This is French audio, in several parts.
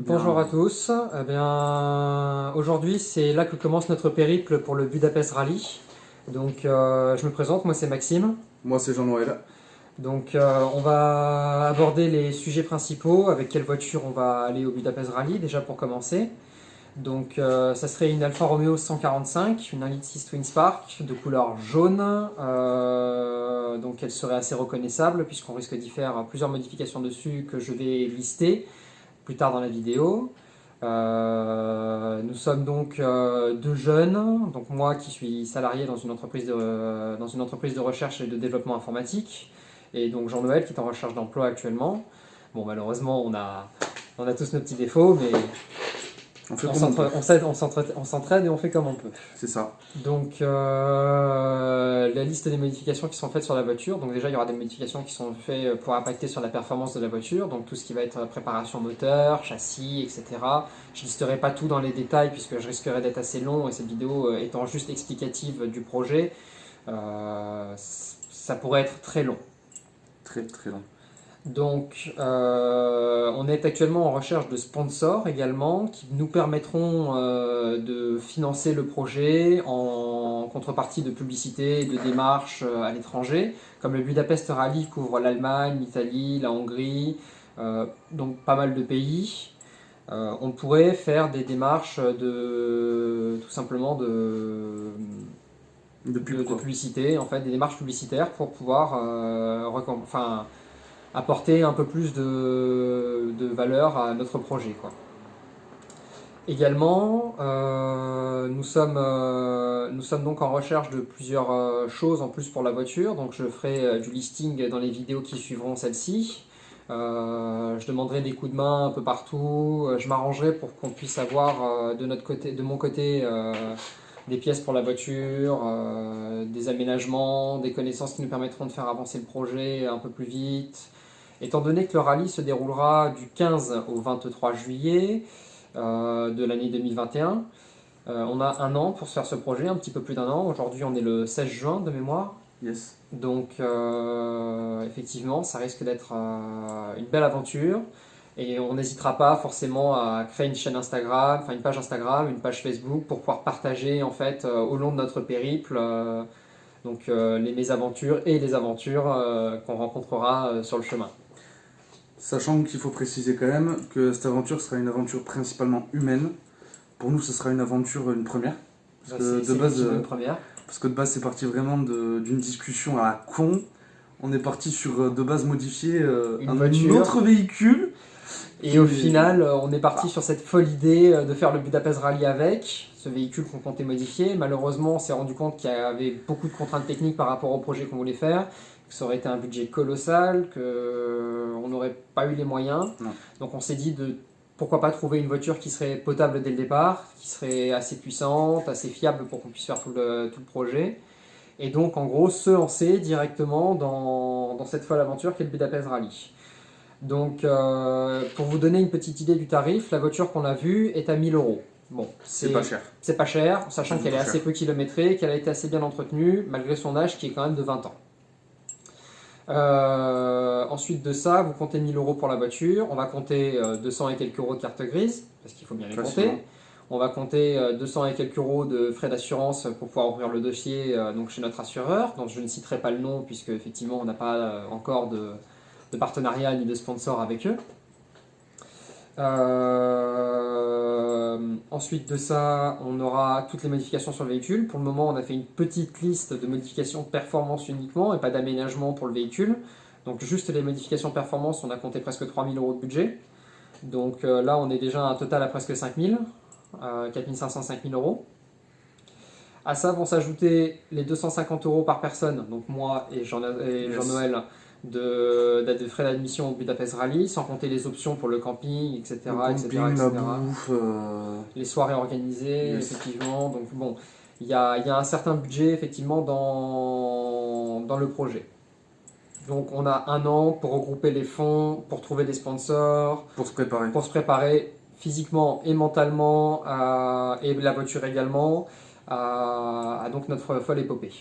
Bonjour à tous. Eh bien, aujourd'hui, c'est là que commence notre périple pour le Budapest Rally. Donc, je me présente, moi c'est Maxime. Moi, c'est Jean-Noël. Donc, on va aborder les sujets principaux, avec quelle voiture on va aller au Budapest Rally, déjà pour commencer. Donc, ça serait une Alfa Romeo 145, une 1.6 Twin Spark de couleur jaune. Donc, elle serait assez reconnaissable puisqu'on risque d'y faire plusieurs modifications dessus que je vais lister plus tard dans la vidéo. Nous sommes donc deux jeunes, donc moi qui suis salarié dans une entreprise de recherche et de développement informatique, et donc Jean-Noël qui est en recherche d'emploi actuellement. Bon, malheureusement, on a tous nos petits défauts, mais On fait comme on peut. on s'entraide et on fait comme on peut. C'est ça. Donc, la liste des modifications qui sont faites sur la voiture. Donc déjà, il y aura des modifications qui sont faites pour impacter sur la performance de la voiture. Donc tout ce qui va être préparation moteur, châssis, etc. Je ne listerai pas tout dans les détails puisque je risquerais d'être assez long et cette vidéo étant juste explicative du projet, ça pourrait être très long. Très très long. Donc, on est actuellement en recherche de sponsors également qui nous permettront de financer le projet en contrepartie de publicité et de démarches à l'étranger. Comme le Budapest Rally couvre l'Allemagne, l'Italie, la Hongrie, donc pas mal de pays. On pourrait faire des démarches tout simplement De pub, de quoi. publicité, en fait, des démarches publicitaires pour pouvoir apporter un peu plus de valeur à notre projet, quoi. Également, nous sommes donc en recherche de plusieurs choses en plus pour la voiture. Donc je ferai du listing dans les vidéos qui suivront celle-ci. Je demanderai des coups de main un peu partout. Je m'arrangerai pour qu'on puisse avoir de mon côté, des pièces pour la voiture, des aménagements, des connaissances qui nous permettront de faire avancer le projet un peu plus vite. Étant donné que le rallye se déroulera du 15 au 23 juillet de l'année 2021, on a un an pour se faire ce projet, un petit peu plus d'un an. Aujourd'hui, on est le 16 juin de mémoire. Yes. Donc, effectivement, ça risque d'être une belle aventure. Et on n'hésitera pas forcément à créer une chaîne Instagram, enfin une page Instagram, une page Facebook pour pouvoir partager en fait au long de notre périple les mésaventures et les aventures qu'on rencontrera sur le chemin. Sachant qu'il faut préciser quand même que cette aventure sera une aventure principalement humaine. Pour nous, ce sera une aventure, une première. Parce que de base, une première. parce que de base, c'est parti vraiment d'une discussion à la con. On est parti sur de base modifier Une un voiture. autre véhicule. Et au final, on est parti sur cette folle idée de faire le Budapest Rally avec ce véhicule qu'on comptait modifier. Malheureusement, on s'est rendu compte qu'il y avait beaucoup de contraintes techniques par rapport au projet qu'on voulait faire, que ça aurait été un budget colossal, qu'on n'aurait pas eu les moyens. Non. Donc on s'est dit pourquoi pas trouver une voiture qui serait potable dès le départ, qui serait assez puissante, assez fiable pour qu'on puisse faire tout le projet. Et donc en gros, se lancer directement dans cette folle aventure qu'est le Budapest Rally. Donc, pour vous donner une petite idée du tarif, la voiture qu'on a vue est à 1000 euros. Bon, C'est pas cher. c'est pas cher, sachant C'est qu'elle est pas assez cher. peu kilométrée, qu'elle a été assez bien entretenue, malgré son âge qui est quand même de 20 ans. Ensuite de ça, vous comptez 1000 euros pour la voiture, on va compter 200 et quelques euros de carte grise, parce qu'il faut bien les Facilement. compter. On va compter 200 et quelques euros de frais d'assurance pour pouvoir ouvrir le dossier donc chez notre assureur, dont je ne citerai pas le nom, puisque effectivement on n'a pas encore de partenariat ni de sponsor avec eux. Ensuite de ça, on aura toutes les modifications sur le véhicule. Pour le moment, on a fait une petite liste de modifications de performance uniquement et pas d'aménagement pour le véhicule. Donc juste les modifications performance, on a compté presque 3000 euros de budget. Donc là, on est déjà à un total à presque 5000, 4500, 5000 euros. À ça vont s'ajouter les 250 euros par personne, donc moi et Jean-Noël, de frais d'admission au Budapest Rally, sans compter les options pour le camping, etc. Le camping, etc., la etc. bouffe. Les soirées organisées, Yes. effectivement. Donc bon, il y a un certain budget effectivement dans le projet. Donc on a un an pour regrouper les fonds, pour trouver des sponsors, Pour se préparer. pour se préparer physiquement et mentalement, et la voiture également, à donc notre folle épopée.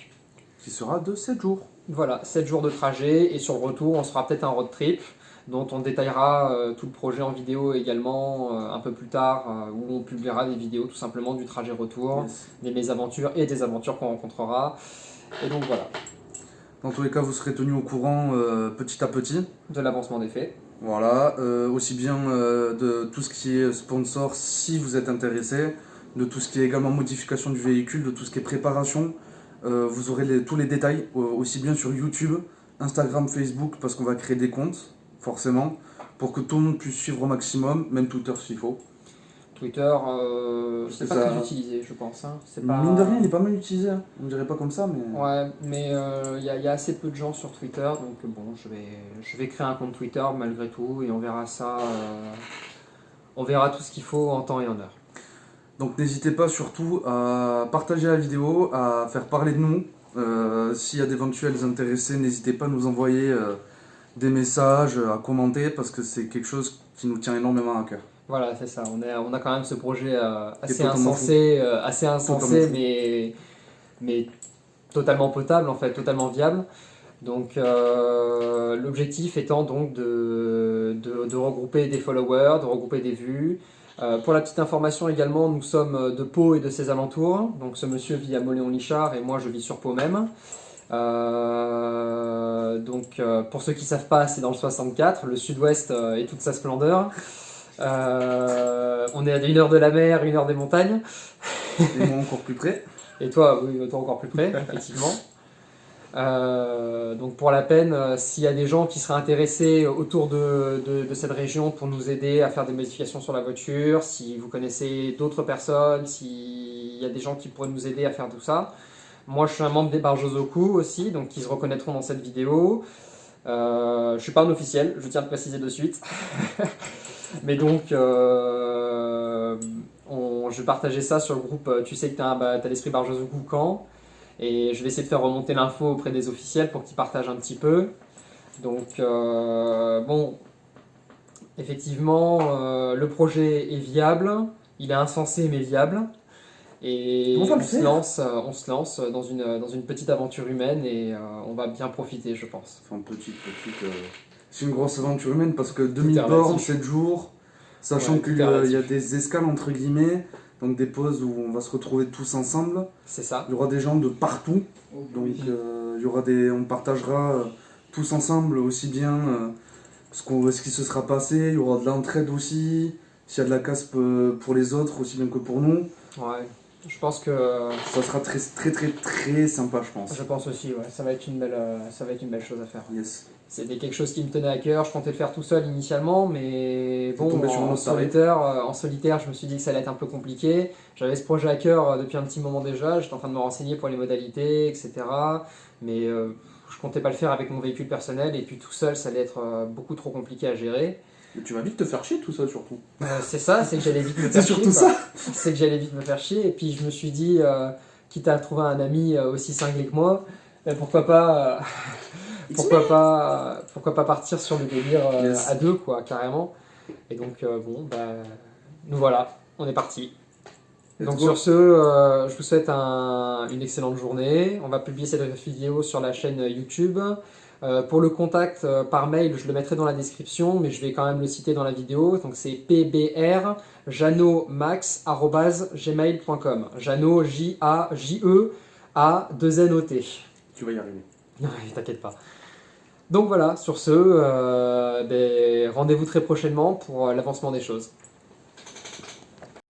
Qui sera de 7 jours. Voilà, 7 jours de trajet, et sur le retour, on se fera peut-être un road trip. dont on détaillera tout le projet en vidéo également un peu plus tard, où on publiera des vidéos tout simplement du trajet retour, Yes. des mésaventures et des aventures qu'on rencontrera. Et donc voilà, Dans tous les cas, vous serez tenu au courant petit à petit. de l'avancement des faits. Voilà, aussi bien de tout ce qui est sponsor si vous êtes intéressé, de tout ce qui est également modification du véhicule, de tout ce qui est préparation. Vous aurez tous les détails, aussi bien sur YouTube, Instagram, Facebook, parce qu'on va créer des comptes, forcément, pour que tout le monde puisse suivre au maximum, même Twitter s'il faut. Twitter, C'est c'est pas ça. très utilisé, je pense. Hein. C'est pas... Mine de rien, il est pas mal utilisé, hein. On dirait pas comme ça, mais... Ouais, mais il y a assez peu de gens sur Twitter, donc bon, je vais créer un compte Twitter malgré tout, et on verra ça, on verra tout ce qu'il faut en temps et en heure. Donc n'hésitez pas surtout à partager la vidéo, à faire parler de nous. S'il y a d'éventuels intéressés, n'hésitez pas à nous envoyer des messages, à commenter, parce que c'est quelque chose qui nous tient énormément à cœur. Voilà, c'est ça, on a quand même ce projet assez totalement insensé, Totalement fou. mais totalement potable en fait, totalement viable. Donc l'objectif étant donc de regrouper des followers, de regrouper des vues. Pour la petite information également, nous sommes de Pau et de ses alentours. Donc ce monsieur vit à Mauléon-Lichard et moi je vis sur Pau même. Pour ceux qui ne savent pas, c'est dans le 64, le sud-ouest et toute sa splendeur. On est à 1 heure de la mer, 1 heure des montagnes. Et moi encore plus près. Et toi, oui, toi encore plus près, effectivement. Donc pour la peine, s'il y a des gens qui seraient intéressés autour de cette région pour nous aider à faire des modifications sur la voiture, si vous connaissez d'autres personnes, s'il y a des gens qui pourraient nous aider à faire tout ça. Moi je suis un membre des Barjosoku aussi, donc qui se reconnaîtront dans cette vidéo. Je suis pas un officiel, je tiens à le préciser de suite. Mais donc je vais partager ça sur le groupe. Tu sais que tu as l'esprit Barjosoku quand. Et je vais essayer de faire remonter l'info auprès des officiels pour qu'ils partagent un petit peu. Donc, bon, effectivement, le projet est viable. Il est insensé mais viable. Et On va le on se faire. lance dans une petite aventure humaine et on va bien profiter, je pense. Enfin, petite. C'est une grosse aventure humaine parce que 2000 Tout est bornes, relatif. 7 jours, sachant Ouais, tout qu'il est y relatif. a des escales entre guillemets, donc des pauses où on va se retrouver tous ensemble. C'est ça. Il y aura des gens de partout, donc il y aura on partagera tous ensemble aussi bien ce qui se sera passé. Il y aura de l'entraide aussi, s'il y a de la casse pour les autres aussi bien que pour nous. Ouais. Je pense que. Ça sera très très très très sympa, je pense. Je pense aussi, ouais. Ça va être une belle chose à faire. Yes. C'était quelque chose qui me tenait à cœur. Je comptais le faire tout seul initialement, mais bon, tombé sur en notre taré. solitaire, je me suis dit que ça allait être un peu compliqué. J'avais ce projet à cœur depuis un petit moment déjà. J'étais en train de me renseigner pour les modalités, etc. Mais je comptais pas le faire avec mon véhicule personnel et puis tout seul, ça allait être beaucoup trop compliqué à gérer. Mais tu vas vite te faire chier tout ça surtout. C'est ça, c'est que j'allais vite me C'est faire chier. surtout quoi. ça. C'est que j'allais vite me faire chier. Et puis je me suis dit, quitte à trouver un ami aussi cinglé que moi, pourquoi pas. Pourquoi pas partir sur le délire Yes. à deux, quoi, carrément. Et donc, bon, nous voilà, on est parti. Let's Donc go. sur ce, je vous souhaite une excellente journée. On va publier cette vidéo sur la chaîne YouTube. Pour le contact par mail, je le mettrai dans la description, mais je vais quand même le citer dans la vidéo. Donc c'est pbrjanomax@gmail.com. Jano, J-A-J-E-A-2-N-O-T. Tu vas y arriver. Non, t'inquiète pas. Donc voilà, sur ce, rendez-vous très prochainement pour l'avancement des choses.